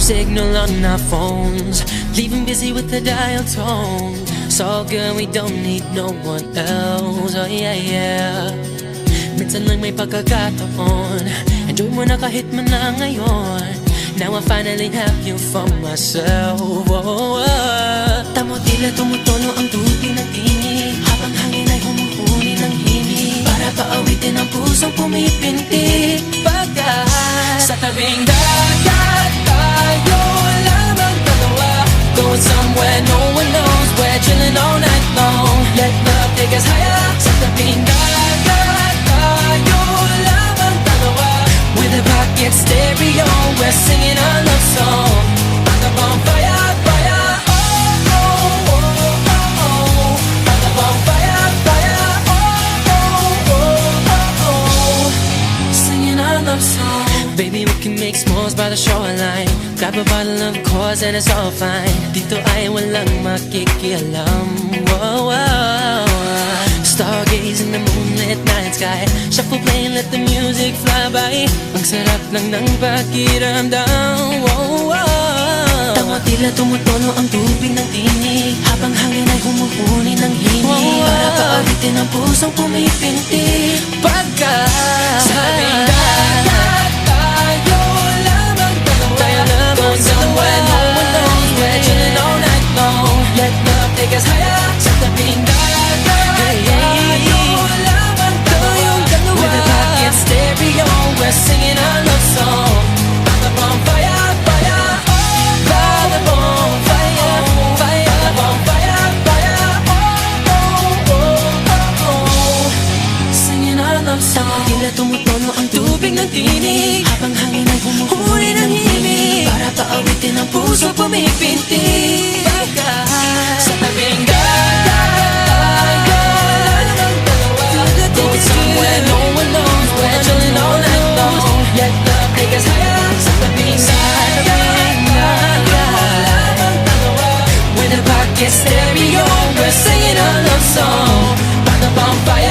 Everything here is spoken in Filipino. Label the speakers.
Speaker 1: signal on our phones, leaving busy with the dial tone. It's all good, we don't need no one else. Oh yeah, yeah. Minsan lang may pagkakataon, enjoy mo na kahit man na ngayon. Now I finally have you for myself. Oh, oh. Tamo tila tumutono ang tubig ng tinig, habang hangin ay humuhuni ng himig, para paawitin ang pusong pumipintig. Pagkat sa tabing dagat tayo lamang dalawa, going somewhere no one knows. We're chilling all night long, let love take us higher. Sa tabing dagat tayo lamang dalawa, with a pocket stereo, we're singing our love song by the bonfire, fire. Oh, oh, oh, oh, oh. By the bonfire, fire. Oh, oh, oh, oh, oh. Singing our love song. Baby, we can make s'mores by the shoreline, grab a bottle of course and it's all fine. Dito ay walang makikialam. Whoa, whoa. Stargaze in the moonlit night sky, shuffle playing, let the music fly by. Ang sarap lang ng pakiramdam. Whoa, whoa. Tama tila tumutono ang tubig ng tinig, habang hangin ay humuhuni ng himig, para paawitin ang pusong pumipintig. Pagkat sa tabing dagat tayo lamang dalawa, going somewhere no one knows. We're chilling all night long, let love take us higher. Sa tabing dagat tayo lamang dalawa, with a pocket stereo, we're singing our love song by the bonfire, fire. Oh, by the bonfire, fire. By the bonfire, fire. Oh, oh, oh, oh, oh. Singing our love song. Tila tumutono ang tubig ng tinig, habang hangin ay humuhuni ng himig, para paawitin ang puso pumipintig. Pagkat sa tabing dagat going somewhere no one knows. We're chilling all night long, let love take us higher. Sa tabing dagat, with a pocket stereo, we're singing our love song by the bonfire.